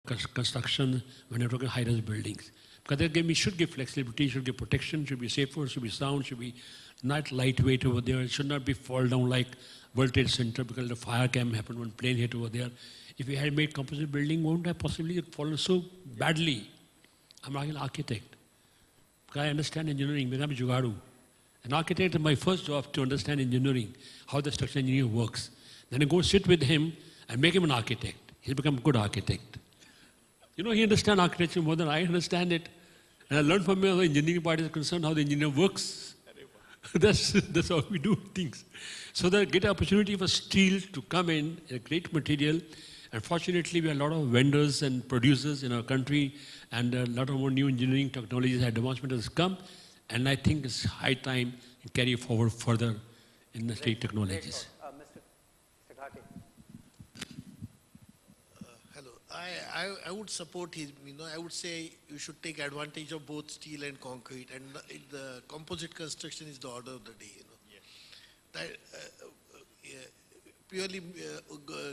construction when you're talking high-rise buildings. Because we should give flexibility, should give protection, should be safer, should be sound, should be not lightweight over there. It should not be fall down like World Trade Center because the fire can happen when plane hit over there. If we had made composite building, won't have possibly fallen so badly. I'm not an architect. Because I understand engineering, I'm a Jugadu. An architect is my first job to understand engineering, how the structural engineer works. Then I go sit with him and make him an architect. He's become a good architect. You know, he understands architecture more than I understand it. And I learned from him how the engineering part is concerned, how the engineer works. That's how we do things. So there's a great opportunity for steel to come in, a great material. And fortunately, we have a lot of vendors and producers in our country, and a lot of more new engineering technologies and advancement has come. And I think it's high time to carry forward further in the state technologies. Mr. GHATE. Hello. I would support him. You know, I would say you should take advantage of both steel and concrete, and the composite construction is the order of the day. You know, yes. That purely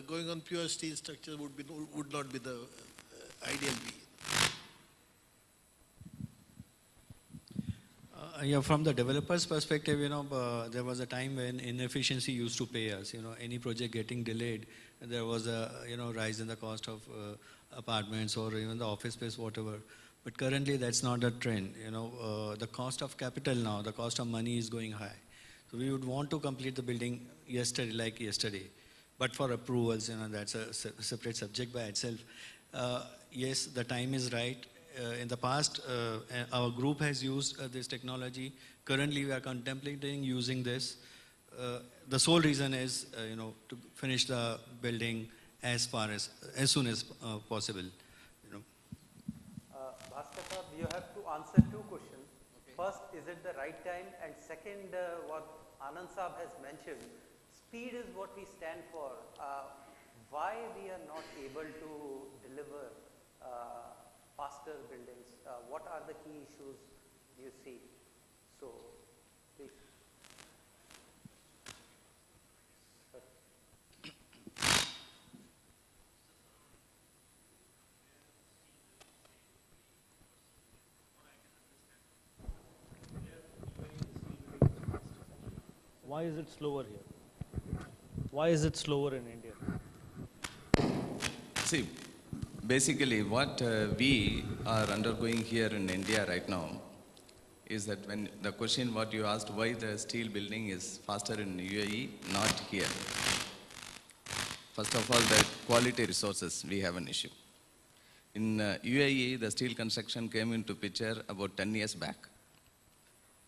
going on pure steel structure would not be the ideal way. Yeah, from the developer's perspective, you know, there was a time when inefficiency used to pay us. You know, any project getting delayed, there was a rise in the cost of apartments or even the office space, whatever. But currently, that's not a trend. You know, the cost of capital now, the cost of money is going high. So we would want to complete the building yesterday. But for approvals, you know, that's a separate subject by itself. Yes, the time is right. In the past, our group has used this technology. Currently, we are contemplating using this. The sole reason is, to finish the building as soon as possible. You know. Bhaskar, you have to answer two questions. Okay. First, is it the right time? And second, what Anand Saab has mentioned, speed is what we stand for. Why we are not able to deliver faster buildings? What are the key issues you see? So, please. Why is it slower here? Why is it slower in India? See, basically what we are undergoing here in India right now is that when the question what you asked, why the steel building is faster in UAE, not here. First of all, the quality resources, we have an issue. In UAE, the steel construction came into picture about 10 years back.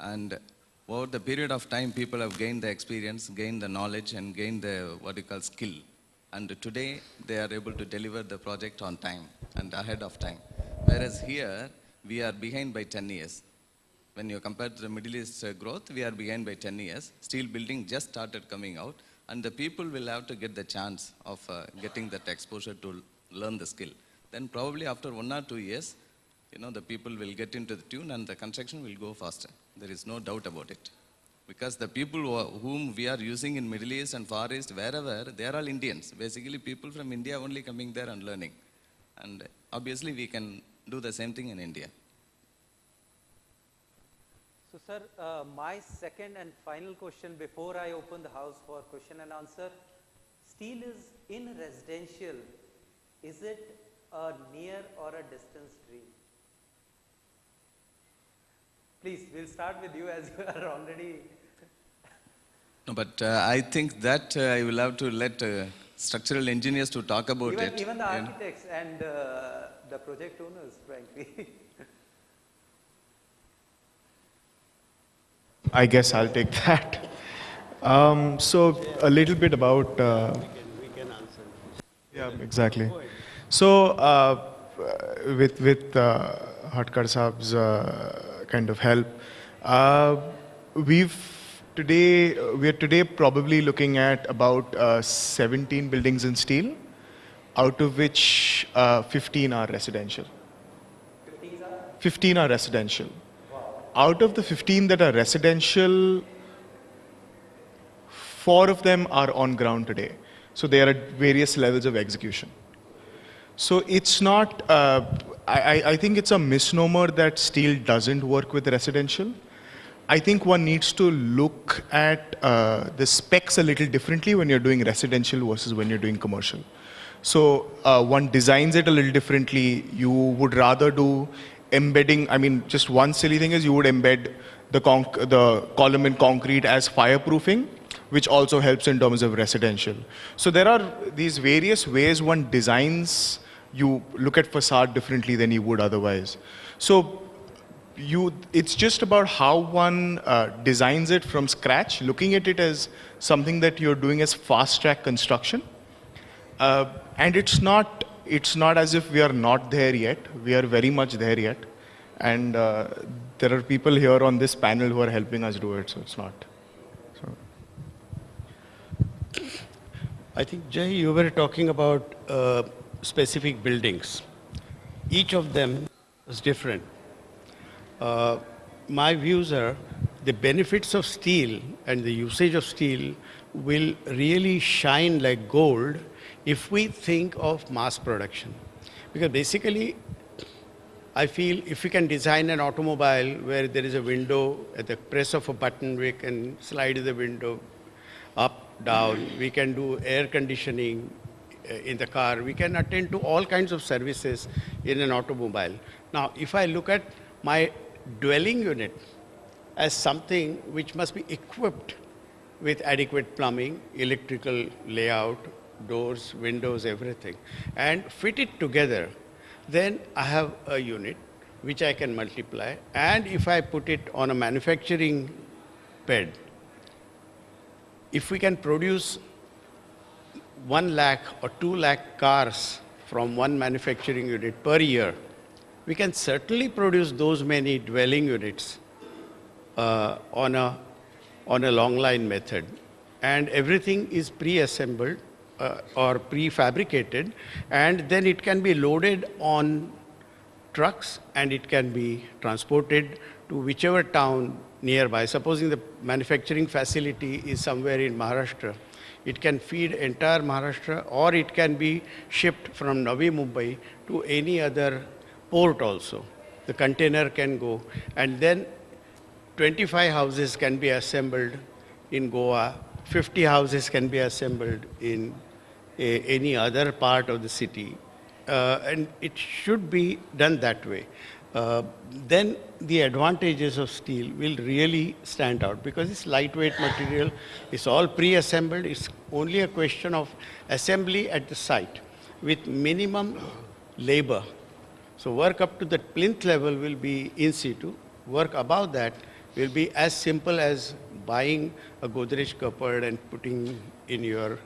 And over the period of time, people have gained the experience, gained the knowledge, and gained the what you call skill. And today, they are able to deliver the project on time and ahead of time. Whereas here, we are behind by 10 years. When you compare to the Middle East growth, we are behind by 10 years. Steel building just started coming out, and the people will have to get the chance of getting that exposure to learn the skill. Then probably after 1 or 2 years, the people will get into the tune and the construction will go faster. There is no doubt about it. Because the people whom we are using in Middle East and Far East, wherever, they are all Indians. Basically, people from India only coming there and learning. And obviously, we can do the same thing in India. So, sir, my second and final question before I open the house for question and answer. Steel is in residential. Is it a near or a distance dream? Please, we'll start with you as you are already. No, but I think that I will have to let structural engineers to talk about it. Even the architects and the project owners, frankly. I guess I'll take that. So a little bit about. We can answer. Yeah, exactly. So with HADKER Saab's kind of help, we are today probably looking at about 17 buildings in steel, out of which 15 are residential. 15 are residential. Out of the 15 that are residential, 4 of them are on ground today. So they are at various levels of execution. So it's not, I think it's a misnomer that steel doesn't work with residential. I think one needs to look at the specs a little differently when you're doing residential versus when you're doing commercial. So one designs it a little differently. You would rather do embedding. I mean, just one silly thing is you would embed the column in concrete as fireproofing, which also helps in terms of residential. So there are these various ways one designs. You look at facade differently than you would otherwise. So it's just about how one designs it from scratch, looking at it as something that you're doing as fast-track construction. And it's not as if we are not there yet. We are very much there yet. And there are people here on this panel who are helping us do it, so it's not. I think, Jay, you were talking about specific buildings. Each of them is different. My views are the benefits of steel and the usage of steel will really shine like gold if we think of mass production. Because basically, I feel if we can design an automobile where there is a window, at the press of a button, we can slide the window up, down, we can do air conditioning in the car, we can attend to all kinds of services in an automobile. Now, if I look at my dwelling unit as something which must be equipped with adequate plumbing, electrical layout, doors, windows, everything, and fit it together, then I have a unit which I can multiply. And if I put it on a manufacturing bed, if we can produce 1 lakh or 2 lakh cars from one manufacturing unit per year, we can certainly produce those many dwelling units on a long line method. And everything is pre-assembled or prefabricated, and then it can be loaded on trucks and it can be transported to whichever town nearby. Supposing the manufacturing facility is somewhere in Maharashtra, it can feed entire Maharashtra, or it can be shipped from Navi Mumbai to any other port also. The container can go, and then 25 houses can be assembled in Goa, 50 houses can be assembled in any other part of the city. And it should be done that way. Then the advantages of steel will really stand out because it's lightweight material, it's all pre-assembled, it's only a question of assembly at the site with minimum labor. So work up to the plinth level will be in situ, work above that will be as simple as buying a Godrej cupboard and putting in your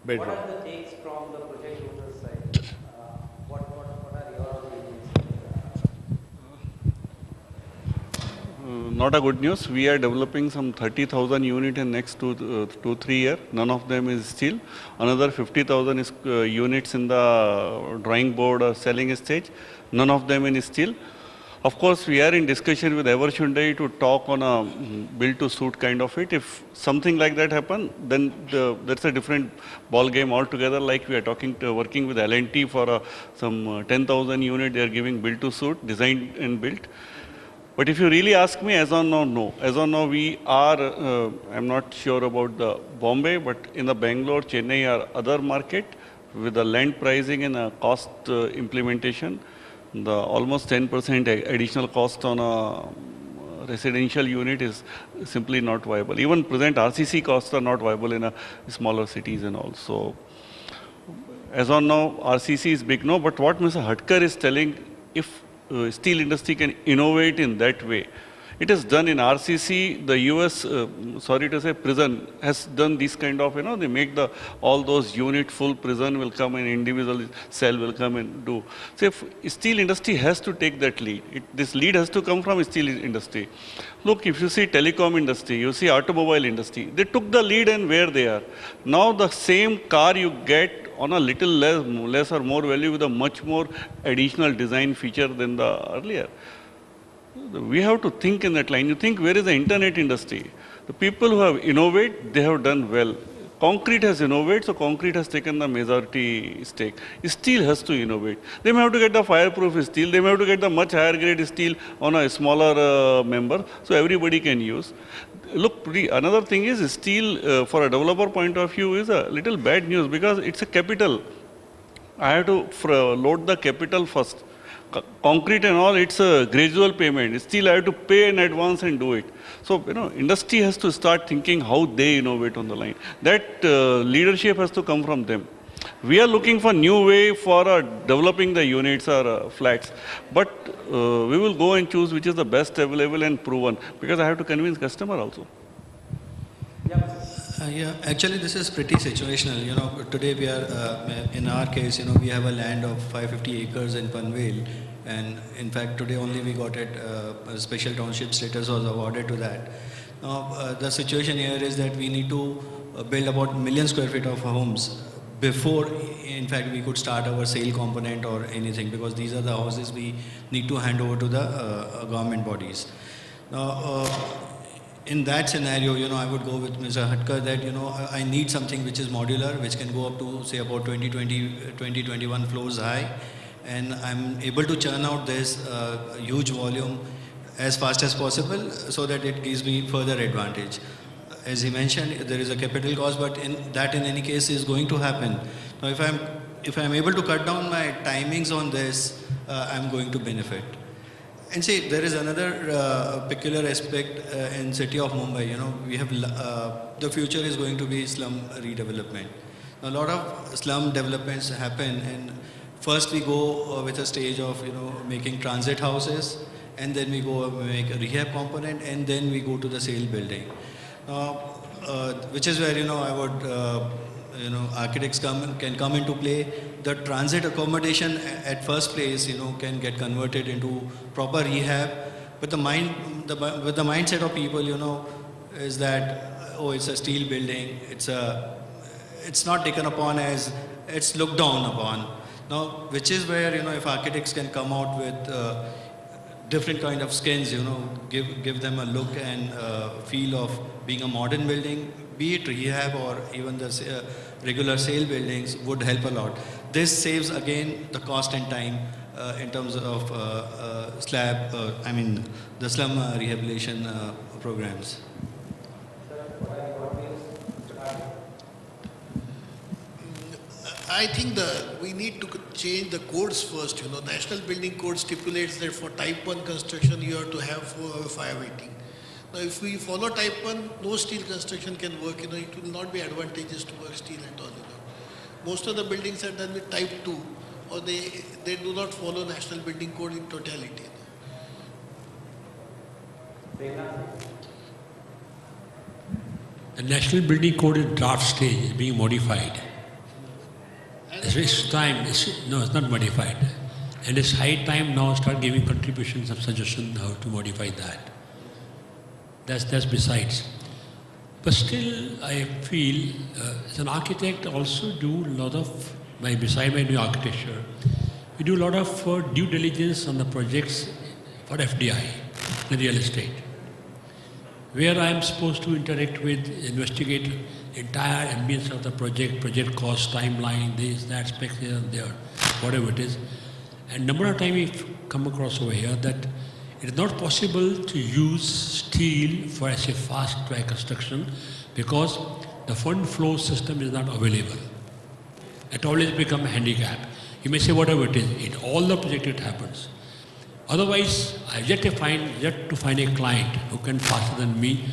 bedroom. What are the takes from the project owner's side? What are your opinions? Not a good news. We are developing some 30,000 units in next 2-3 years. None of them is steel. Another 50,000 is units in the drawing board or selling stage. None of them in steel. Of course, we are in discussion with Eversendai to talk on a build-to-suit kind of it. If something like that happen, then that's a different ball game altogether. Like we are working with L&T for some 10,000 unit. They are giving build-to-suit, designed and built. But if you really ask me, as on now, no. As on now, we are, I'm not sure about the Bombay, but in the Bangalore, Chennai or other market, with the land pricing and cost implementation, the almost 10% additional cost on a residential unit is simply not viable. Even present RCC costs are not viable in smaller cities and all. So, as on now, RCC is big no, but what Mr. HADKER is telling, if steel industry can innovate in that way. It is done in RCC, the US, sorry to say, prison has done this kind of, they make all those unit full prison will come and individual cell will come and do. So if steel industry has to take that lead, this lead has to come from steel industry. Look, if you see telecom industry, you see automobile industry, they took the lead and where they are. Now the same car you get on a little less or more value with a much more additional design feature than the earlier. We have to think in that line. You think, where is the internet industry? The people who have innovated, they have done well. Concrete has innovated, so concrete has taken the majority stake. Steel has to innovate. They may have to get the fireproof steel, they may have to get the much higher grade steel on a smaller member, so everybody can use. Look, another thing is steel for a developer point of view is a little bad news because it's a capital. I have to load the capital first. Concrete and all, it's a gradual payment. Still, I have to pay in advance and do it. So, industry has to start thinking how they innovate on the line. That leadership has to come from them. We are looking for new way for developing the units or flats. But we will go and choose which is the best available and proven because I have to convince customer also. Yeah, actually this is pretty situational. Today we are, in our case, we have a land of 550 acres in Panvel, and in fact today only we got it, a special township status was awarded to that. Now the situation here is that we need to build about 1 million square feet of homes before, in fact, we could start our sale component or anything, because these are the houses we need to hand over to the government bodies. Now, in that scenario, I would go with Mr. HADKER that, I need something which is modular, which can go up to, say, about 21 floors high, and I'm able to churn out this huge volume as fast as possible so that it gives me further advantage. As he mentioned, there is a capital cost, but in any case is going to happen. Now, if I'm able to cut down my timings on this, I'm going to benefit. And see, there is another peculiar aspect in city of Mumbai. We have the future is going to be slum redevelopment. Now, a lot of slum developments happen, and first we go with a stage of making transit houses, and then we go make a rehab component, and then we go to the sale building. Which is where I would architects can come into play. The transit accommodation at first place can get converted into proper rehab, but the mindset of people is that it's a steel building, it's not taken upon as, it's looked down upon. Now, which is where if architects can come out with different kind of skins, give them a look and feel of being a modern building, be it rehab or even the regular sale buildings, would help a lot. This saves again the cost and time in terms of the slum rehabilitation programs. I think we need to change the codes first. National Building Code stipulates that for type 1 construction you have to have 4 or 5 rating. Now, if we follow type 1, no steel construction can work. It will not be advantageous to work steel at all. Most of the buildings are done with type 2, or they do not follow National Building Code in totality. The National Building Code is draft stage, is being modified. It's time, it's not modified. And it's high time now start giving contributions of suggestions how to modify that. That's besides. But still, I feel as an architect also do a lot of, beside my new architecture, we do a lot of due diligence on the projects for FDI, the real estate, where I am supposed to interact with, investigate entire ambience of the project cost, timeline, this, that, specs here and there, whatever it is. And number of times we've come across over here that it is not possible to use steel for as a fast track construction because the fund flow system is not available. It always becomes a handicap. You may say whatever it is, in all the projects it happens. Otherwise, I've yet to find a client who can faster than me.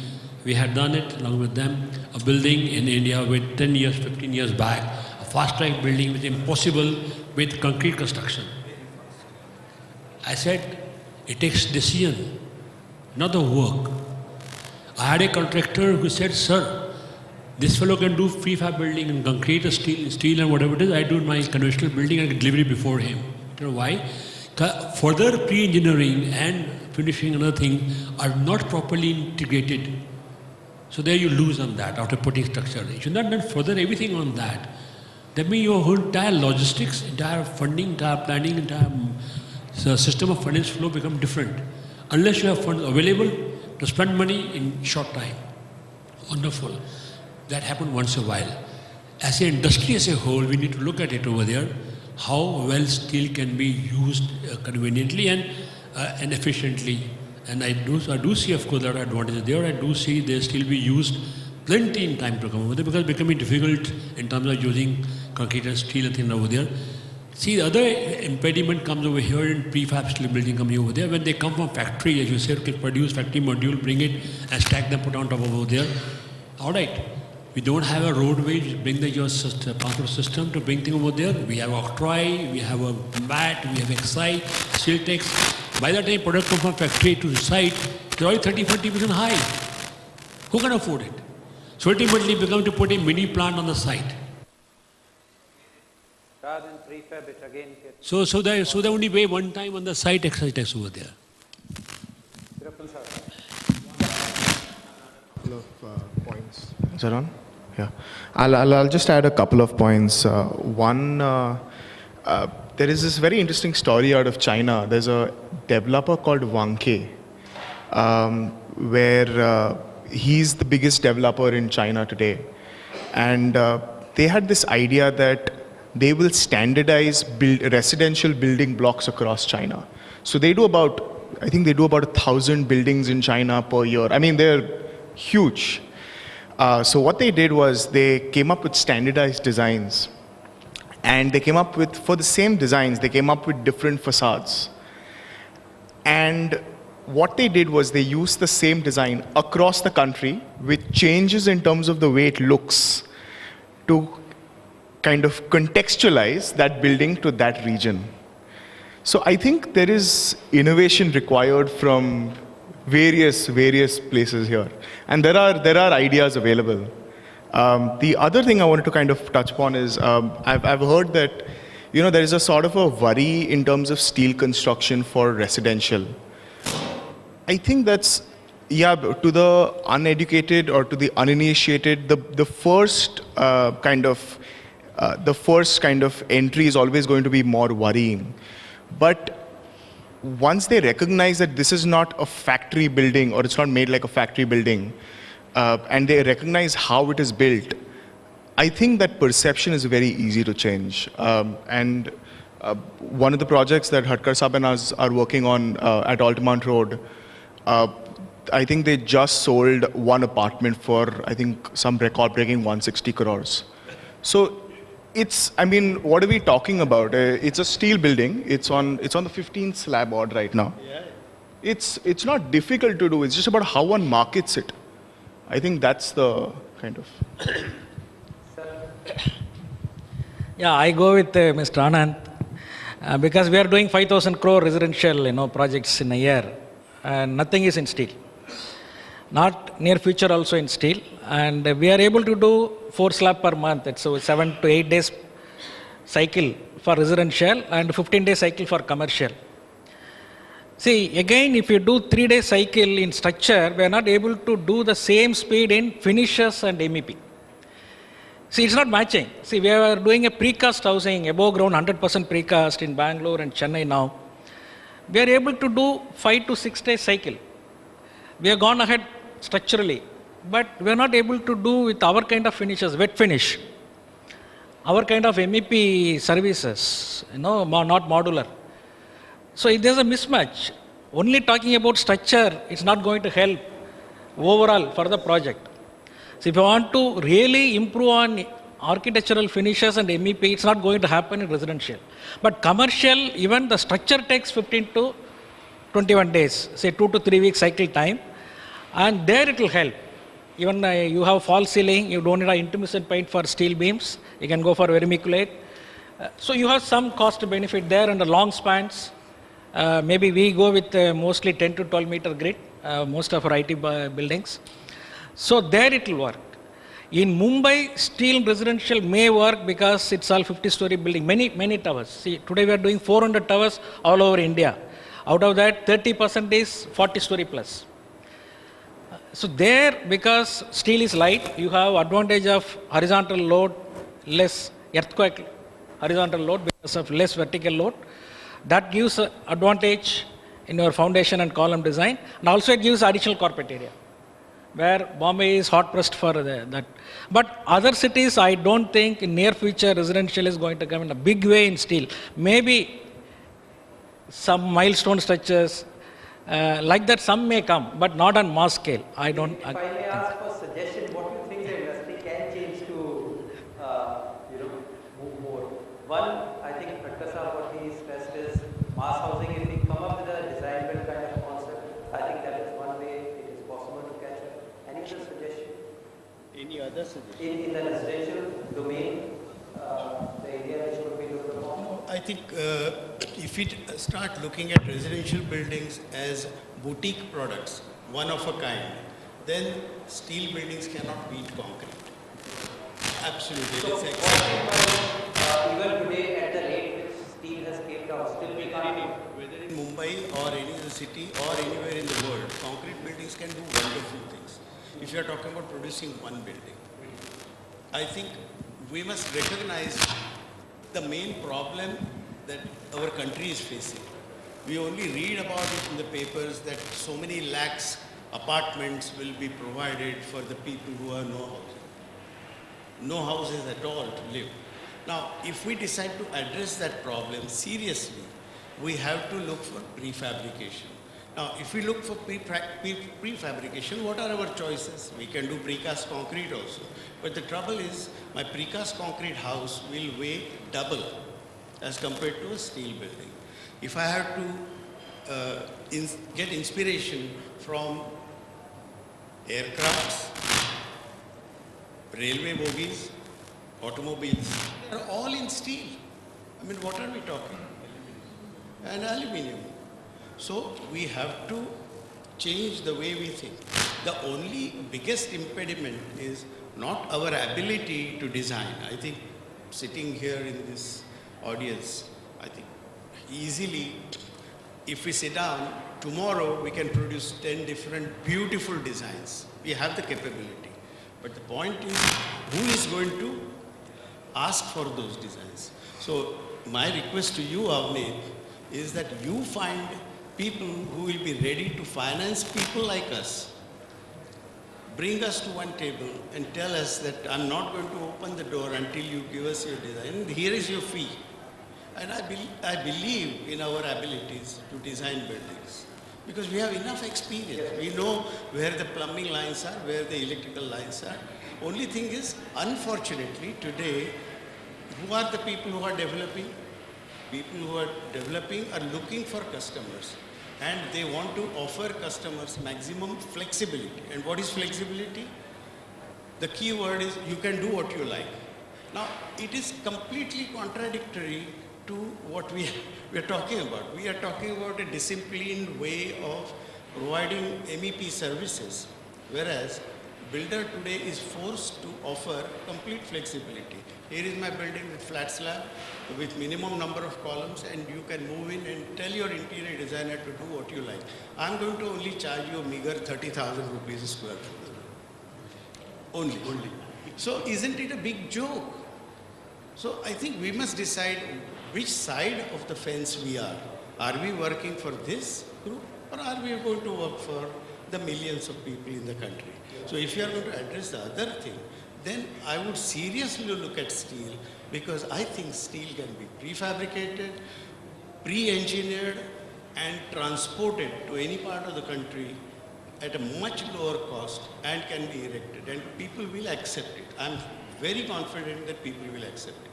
We had done it along with them, a building in India with 10 years, 15 years back, a fast track building was impossible with concrete construction. I said, it takes decision, not the work. I had a contractor who said, sir, this fellow can do prefab building and concrete, steel and whatever it is. I do my conventional building and delivery before him. You know why? Further pre-engineering and finishing another thing are not properly integrated. So there you lose on that after putting structure. If you're not done further everything on that, that means your whole entire logistics, entire funding, entire planning, entire system of finance flow become different. Unless you have funds available to spend money in short time. Wonderful. that happens once in a while. As an industry as a whole, we need to look at it over there, how well steel can be used conveniently and efficiently. And I do see, of course, there are advantages there. I do see they still be used plenty in time to come over there, because it's becoming difficult in terms of using concrete and steel and things over there. See, the other impediment comes over here in prefab steel building coming over there. When they come from factory, as you said, okay, produce factory module, bring it and stack them, put on top of over there. All right. We don't have a roadway, bring your transport system to bring things over there. We have octroi, we have a MAT, we have excise, steel tax. By the time product comes from factory to the site, it's already 30-40% high. Who can afford it? So ultimately, we're going to put a mini plant on the site. Rather than prefab it again. So they only pay one time on the site excise tax over there. Couple of points. Is that on? Yeah. I'll just add a couple of points. One, there is this very interesting story out of China. There's a developer called Wang Ke, where he's the biggest developer in China today. And they had this idea that they will standardize residential building blocks across China. So they do I think they do about 1,000 buildings in China per year. I mean, they're huge. So what they did was they came up with standardized designs. And they came up with, for the same designs, they came up with different facades. And what they did was they used the same design across the country with changes in terms of the way it looks to kind of contextualize that building to that region. So I think there is innovation required from various places here. And there are ideas available. The other thing I wanted to kind of touch upon is, I've heard that, there is a sort of a worry in terms of steel construction for residential. I think that's, to the uneducated or to the uninitiated, the first kind of entry is always going to be more worrying. But once they recognize that this is not a factory building, or it's not made like a factory building, and they recognize how it is built, I think that perception is very easy to change. And one of the projects that HADKER Sahab and us are working on at Altamont Road, I think they just sold one apartment for, I think, some record-breaking 160 crores. So it's, I mean, what are we talking about? It's a steel building. It's on the 15th slab odd right now. Yeah. It's not difficult to do. It's just about how one markets it. I think that's the kind of. Yeah, I go with Mr. Anand because we are doing 5,000 crore residential, projects in a year, and nothing is in steel. Not near future also in steel, and we are able to do 4 slab per month. It's a 7 to 8 days cycle for residential and 15-day cycle for commercial. See, again, if you do 3-day cycle in structure, we are not able to do the same speed in finishes and MEP. See, it's not matching. See, we are doing a precast housing, above ground 100% precast in Bangalore and Chennai now. We are able to do 5 to 6 day cycle. We have gone ahead structurally, but we are not able to do with our kind of finishes, wet finish. Our kind of MEP services, not modular. So there's a mismatch. Only talking about structure is not going to help overall for the project. So if you want to really improve on architectural finishes and MEP, it's not going to happen in residential. But commercial, even the structure takes 15 to 21 days, say 2 to 3 weeks cycle time, and there it will help. Even you have false ceiling, you don't need an intermittent paint for steel beams, you can go for vermiculate. So you have some cost benefit there and the long spans. Maybe we go with mostly 10 to 12 meter grid, most of our IT buildings. So there it will work. In Mumbai, steel residential may work because it's all 50-story building, many towers. See, today we are doing 400 towers all over India. Out of that, 30% is 40-story plus. So there, because steel is light, you have advantage of horizontal load, less earthquake horizontal load because of less vertical load. That gives advantage in your foundation and column design, and also it gives additional carpet area. where Bombay is hot pressed for that. But other cities, I don't think in near future residential is going to come in a big way in steel. Maybe some milestone structures, like that some may come, but not on mass scale. I don't. If I may ask for suggestion, what do you think the industry can change to, move more? One, I think HADKER sir, what he stressed is mass housing. If we come up with a design build kind of concept, I think that is one way it is possible to catch up. Any other suggestion? Any other suggestion? In the residential domain, the area which would be looked upon? I think if we start looking at residential buildings as boutique products, one of a kind, then steel buildings cannot beat concrete. Absolutely. So, It's exactly. even today at the rate which steel has came down, still we can't. Whether in Mumbai or any other city or anywhere in the world, concrete buildings can do wonderful things. If you are talking about producing one building, I think we must recognize the main problem that our country is facing. We only read about it in the papers that so many lakhs apartments will be provided for the people who have no houses. No houses at all to live. Now, if we decide to address that problem seriously, we have to look for prefabrication. Now, if we look for prefabrication, what are our choices? We can do precast concrete also. But the trouble is, my precast concrete house will weigh double as compared to a steel building. If I have to get inspiration from aircrafts, railway bogies, automobiles, they're all in steel. I mean, what are we talking? And aluminium. So we have to change the way we think. The only biggest impediment is not our ability to design. I think sitting here in this audience, I think easily, if we sit down, tomorrow we can produce 10 different beautiful designs. We have the capability. But the point is, who is going to ask for those designs? So my request to you, AVNEET, is that you find people who will be ready to finance people like us. Bring us to one table and tell us that I'm not going to open the door until you give us your design. Here is your fee. And I believe in our abilities to design buildings because we have enough experience. We know where the plumbing lines are, where the electrical lines are. Only thing is, unfortunately, today, who are the people who are developing? People who are developing are looking for customers and they want to offer customers maximum flexibility. And what is flexibility? The key word is you can do what you like. Now, it is completely contradictory to what we are talking about. We are talking about a disciplined way of providing MEP services, whereas builder today is forced to offer complete flexibility. Here is my building with flat slab, with minimum number of columns, and you can move in and tell your interior designer to do what you like. I'm going to only charge you a meager 30,000 rupees a square foot. Only. So isn't it a big joke? So I think we must decide which side of the fence we are. Are we working for this group or are we going to work for the millions of people in the country? So if you are going to address the other thing, then I would seriously look at steel because I think steel can be prefabricated, pre-engineered and transported to any part of the country at a much lower cost and can be erected and people will accept it. I'm very confident that people will accept it.